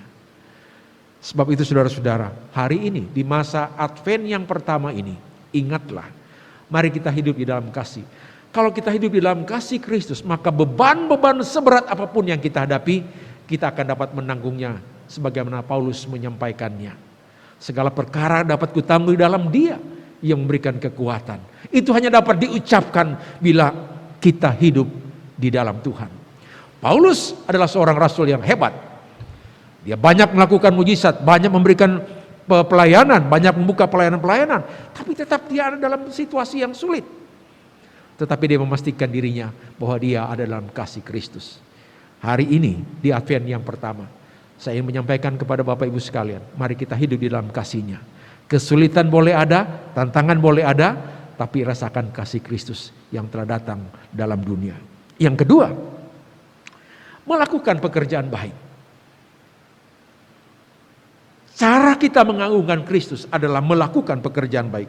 Sebab itu saudara-saudara, hari ini di masa Advent yang pertama ini, ingatlah, mari kita hidup di dalam kasih. Kalau kita hidup di dalam kasih Kristus, maka beban-beban seberat apapun yang kita hadapi, kita akan dapat menanggungnya sebagaimana Paulus menyampaikannya. Segala perkara dapat kutanggung di dalam Dia yang memberikan kekuatan. Itu hanya dapat diucapkan bila kita hidup di dalam Tuhan. Paulus adalah seorang rasul yang hebat. Dia banyak melakukan mujizat, banyak memberikan pelayanan, banyak membuka pelayanan-pelayanan, tapi tetap dia ada dalam situasi yang sulit. Tetapi dia memastikan dirinya bahwa dia ada dalam kasih Kristus. Hari ini di Advent yang pertama, saya ingin menyampaikan kepada Bapak Ibu sekalian, mari kita hidup di dalam kasih-Nya. Kesulitan boleh ada, tantangan boleh ada, tapi rasakan kasih Kristus yang telah datang dalam dunia. Yang kedua, melakukan pekerjaan baik. Cara kita mengagungkan Kristus adalah melakukan pekerjaan baik.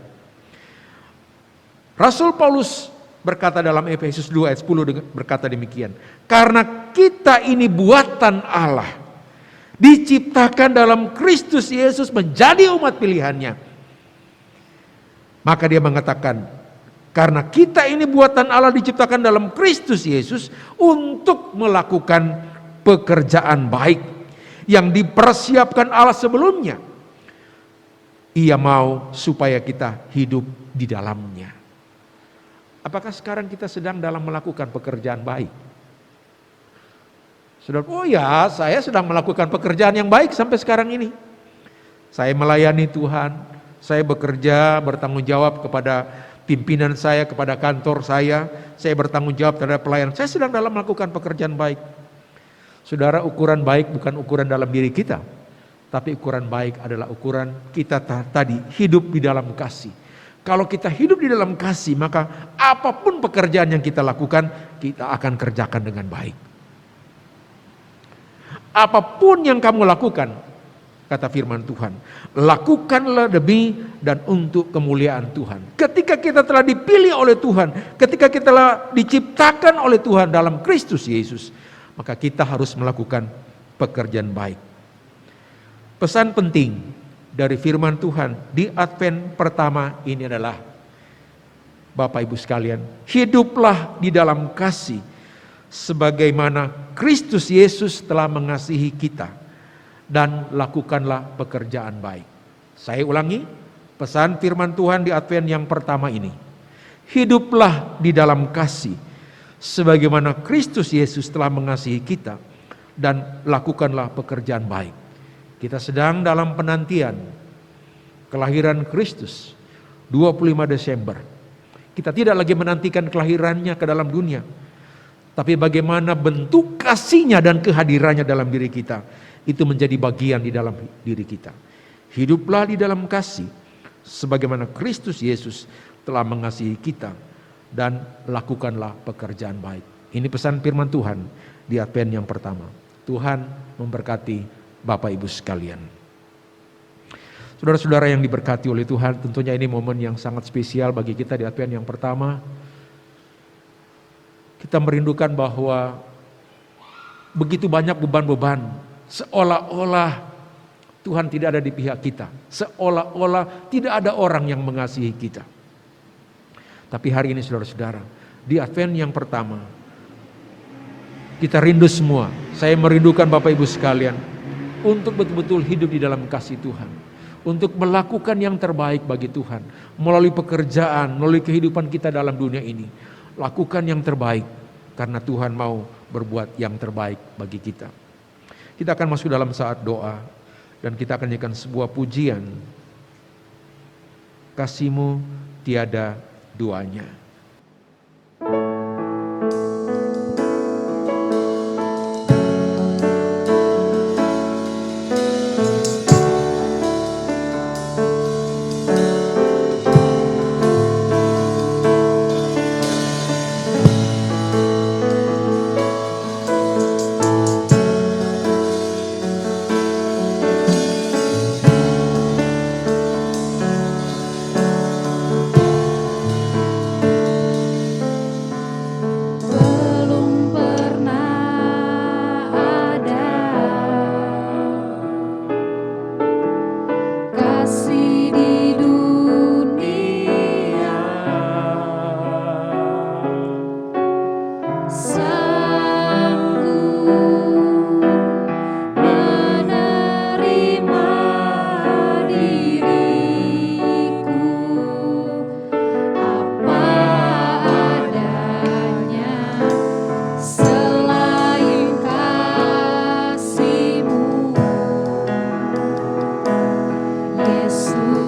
Rasul Paulus berkata dalam Efesus 2 ayat 10 berkata demikian. Karena kita ini buatan Allah, diciptakan dalam Kristus Yesus menjadi umat pilihan-Nya. Maka dia mengatakan, karena kita ini buatan Allah diciptakan dalam Kristus Yesus untuk melakukan pekerjaan baik yang dipersiapkan Allah sebelumnya. Ia mau supaya kita hidup di dalamnya. Apakah sekarang kita sedang dalam melakukan pekerjaan baik? Saudara, oh ya, saya sedang melakukan pekerjaan yang baik sampai sekarang ini. Saya melayani Tuhan, saya bekerja, bertanggung jawab kepada pimpinan saya, kepada kantor saya bertanggung jawab terhadap pelayan. Saya sedang dalam melakukan pekerjaan baik. Saudara, ukuran baik bukan ukuran dalam diri kita, tapi ukuran baik adalah ukuran kita tadi hidup di dalam kasih. Kalau kita hidup di dalam kasih, maka apapun pekerjaan yang kita lakukan, kita akan kerjakan dengan baik. Apapun yang kamu lakukan, kata firman Tuhan, lakukanlah demi dan untuk kemuliaan Tuhan. Ketika kita telah dipilih oleh Tuhan, ketika kita telah diciptakan oleh Tuhan dalam Kristus Yesus, maka kita harus melakukan pekerjaan baik. Pesan penting dari firman Tuhan di Advent pertama ini adalah, Bapak Ibu sekalian, hiduplah di dalam kasih sebagaimana Kristus Yesus telah mengasihi kita, dan lakukanlah pekerjaan baik. Saya ulangi pesan firman Tuhan di Advent yang pertama ini. Hiduplah di dalam kasih sebagaimana Kristus Yesus telah mengasihi kita, dan lakukanlah pekerjaan baik. Kita sedang dalam penantian kelahiran Kristus 25 Desember. Kita tidak lagi menantikan kelahirannya ke dalam dunia, tapi bagaimana bentuk kasihnya dan kehadirannya dalam diri kita, itu menjadi bagian di dalam diri kita. Hiduplah di dalam kasih sebagaimana Kristus Yesus telah mengasihi kita, dan lakukanlah pekerjaan baik. Ini pesan firman Tuhan di Advent yang pertama. Tuhan memberkati Bapak Ibu sekalian. Saudara-saudara yang diberkati oleh Tuhan, tentunya ini momen yang sangat spesial bagi kita di Advent yang pertama. Kita merindukan bahwa begitu banyak beban-beban, seolah-olah Tuhan tidak ada di pihak kita, seolah-olah tidak ada orang yang mengasihi kita. Tapi hari ini saudara-saudara, di Advent yang pertama, kita rindu semua, saya merindukan Bapak Ibu sekalian, untuk betul-betul hidup di dalam kasih Tuhan, untuk melakukan yang terbaik bagi Tuhan, melalui pekerjaan, melalui kehidupan kita dalam dunia ini. Lakukan yang terbaik, karena Tuhan mau berbuat yang terbaik bagi kita. Kita akan masuk dalam saat doa, dan kita akan nyanyikan sebuah pujian, Kasih-Mu tiada duanya. Yesus.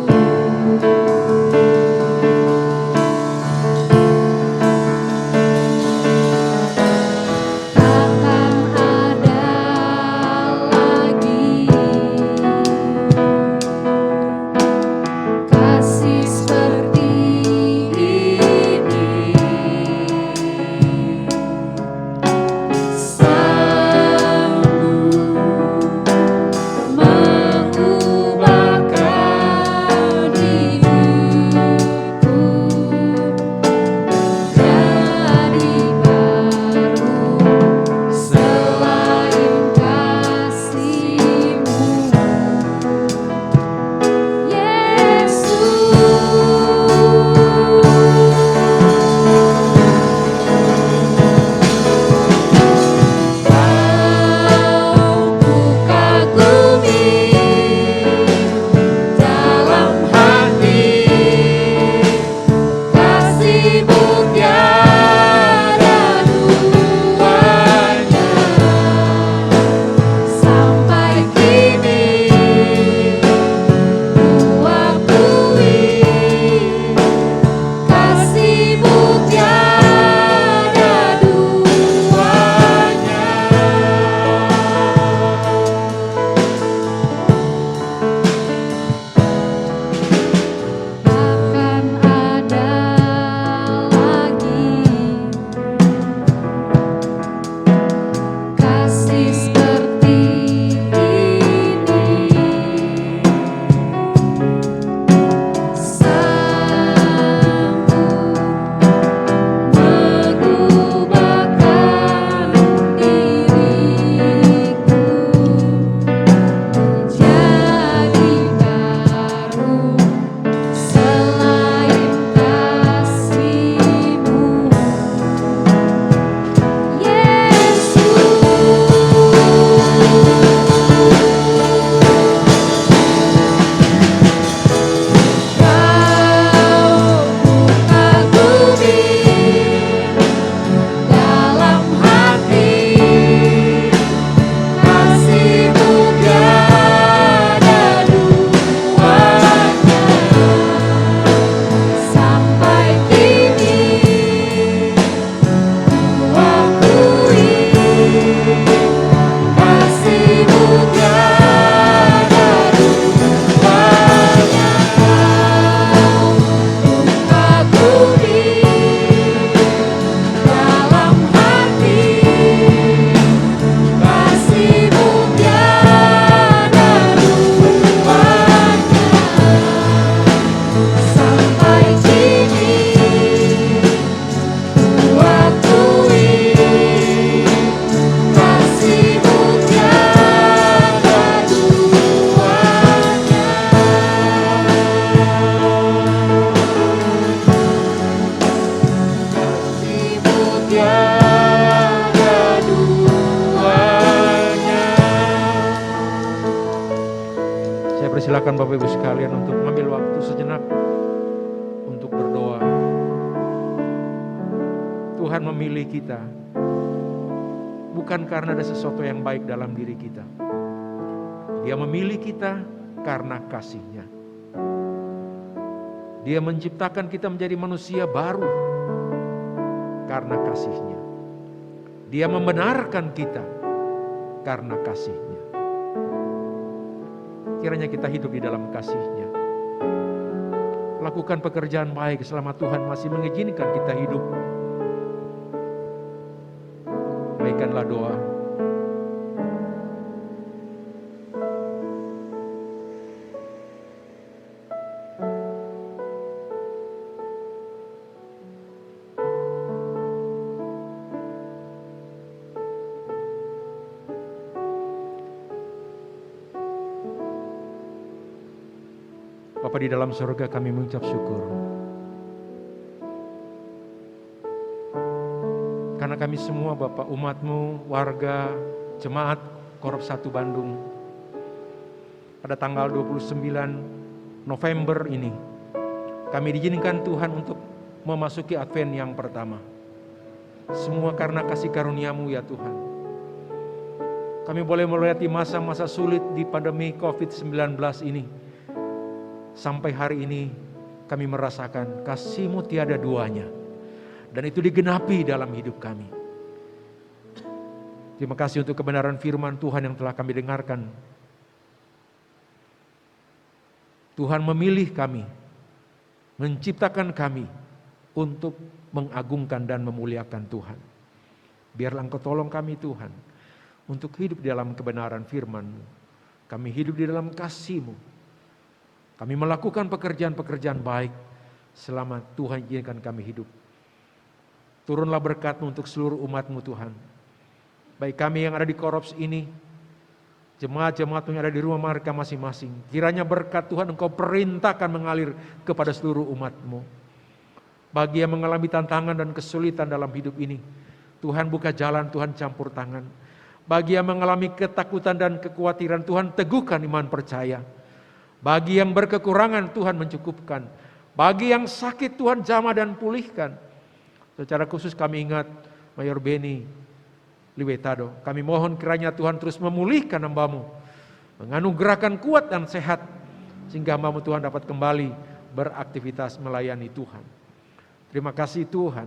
silakan Bapak Ibu sekalian untuk mengambil waktu sejenak untuk berdoa. Tuhan memilih kita bukan karena ada sesuatu yang baik dalam diri kita. Dia memilih kita karena kasih-Nya. Dia menciptakan kita menjadi manusia baru karena kasih-Nya. Dia membenarkan kita karena kasih-Nya. Kiranya kita hidup di dalam kasih-Nya. Lakukan pekerjaan baik selama Tuhan masih mengizinkan kita hidup. Baikkanlah doa. Bapa di dalam surga, kami mengucap syukur. Karena kami semua Bapak, umat-Mu, warga, jemaat Korop 1 Bandung, pada tanggal 29 November ini, kami diizinkan Tuhan untuk memasuki Advent yang pertama. Semua karena kasih karunia-Mu ya Tuhan. Kami boleh melewati masa-masa sulit di pandemi COVID-19 ini. Sampai hari ini kami merasakan kasih-Mu tiada duanya. Dan itu digenapi dalam hidup kami. Terima kasih untuk kebenaran firman Tuhan yang telah kami dengarkan. Tuhan memilih kami, menciptakan kami untuk mengagungkan dan memuliakan Tuhan. Biarlah Engkau tolong kami Tuhan, untuk hidup di dalam kebenaran firman-Mu. Kami hidup di dalam kasih-Mu. Kami melakukan pekerjaan-pekerjaan baik selama Tuhan izinkan kami hidup. Turunlah berkat-Mu untuk seluruh umat-Mu Tuhan. Baik kami yang ada di Korops ini, jemaat-jemaat yang ada di rumah mereka masing-masing. Kiranya berkat Tuhan Engkau perintahkan mengalir kepada seluruh umat-Mu. Bagi yang mengalami tantangan dan kesulitan dalam hidup ini, Tuhan buka jalan, Tuhan campur tangan. Bagi yang mengalami ketakutan dan kekhawatiran, Tuhan teguhkan iman percaya. Bagi yang berkekurangan, Tuhan mencukupkan. Bagi yang sakit, Tuhan jamah dan pulihkan. Secara khusus kami ingat Mayor Beni Liwetado. Kami mohon kiranya Tuhan terus memulihkan hamba-Mu, menganugerahkan kuat dan sehat, sehingga hamba-Mu Tuhan dapat kembali beraktivitas melayani Tuhan. Terima kasih Tuhan,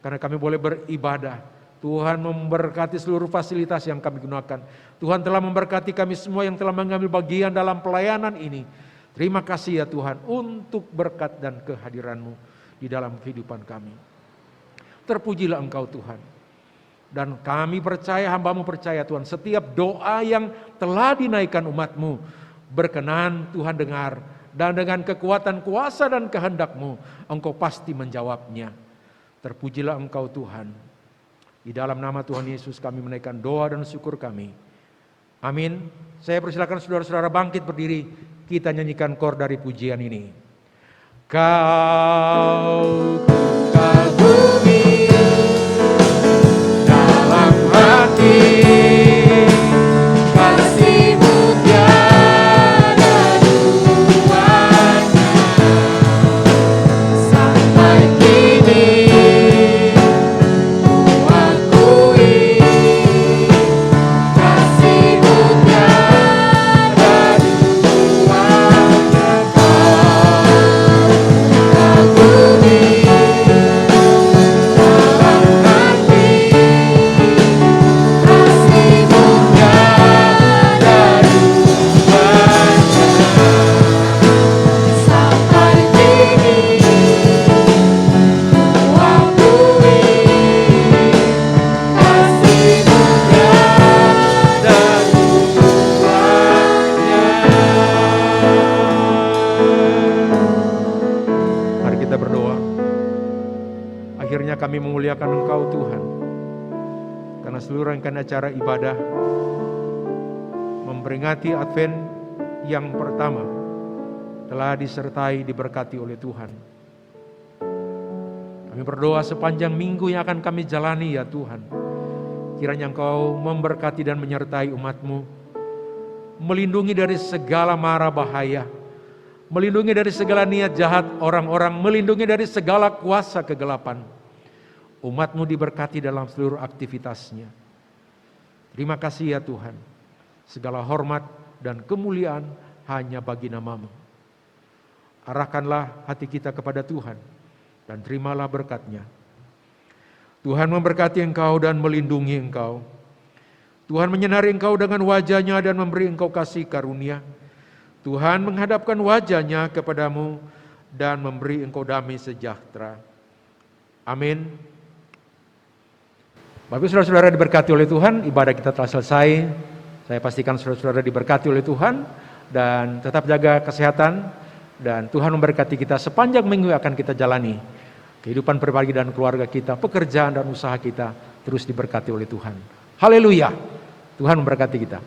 karena kami boleh beribadah. Tuhan memberkati seluruh fasilitas yang kami gunakan. Tuhan telah memberkati kami semua yang telah mengambil bagian dalam pelayanan ini. Terima kasih ya Tuhan untuk berkat dan kehadiran-Mu di dalam kehidupan kami. Terpujilah Engkau Tuhan. Dan kami percaya, hamba-Mu percaya Tuhan, setiap doa yang telah dinaikkan umat-Mu, berkenan Tuhan dengar. Dan dengan kekuatan kuasa dan kehendak-Mu, Engkau pasti menjawabnya. Terpujilah Engkau Tuhan. Di dalam nama Tuhan Yesus kami menaikkan doa dan syukur kami. Amin. Saya persilakan saudara-saudara bangkit berdiri. Kita nyanyikan kor dari pujian ini. Kau kagumi dalam hati, kasih-Mu tiada duanya. Sampai kini kami memuliakan Engkau Tuhan, karena seluruh rangkaian acara ibadah memperingati Advent yang pertama telah disertai diberkati oleh Tuhan. Kami berdoa sepanjang minggu yang akan kami jalani ya Tuhan, kiranya Engkau memberkati dan menyertai umat-Mu. melindungi dari segala mara bahaya, melindungi dari segala niat jahat orang-orang, melindungi dari segala kuasa kegelapan. Umat-Mu diberkati dalam seluruh aktivitasnya. Terima kasih ya Tuhan. Segala hormat dan kemuliaan hanya bagi nama-Mu. Arahkanlah hati kita kepada Tuhan dan terimalah berkat-Nya. Tuhan memberkati engkau dan melindungi engkau. Tuhan menyinari engkau dengan wajah-Nya dan memberi engkau kasih karunia. Tuhan menghadapkan wajah-Nya kepadamu dan memberi engkau damai sejahtera. Amin. Bapak saudara-saudara diberkati oleh Tuhan, ibadah kita telah selesai. Saya pastikan saudara-saudara diberkati oleh Tuhan dan tetap jaga kesehatan dan Tuhan memberkati kita sepanjang minggu yang akan kita jalani. Kehidupan pribadi dan keluarga kita, pekerjaan dan usaha kita terus diberkati oleh Tuhan. Haleluya. Tuhan memberkati kita.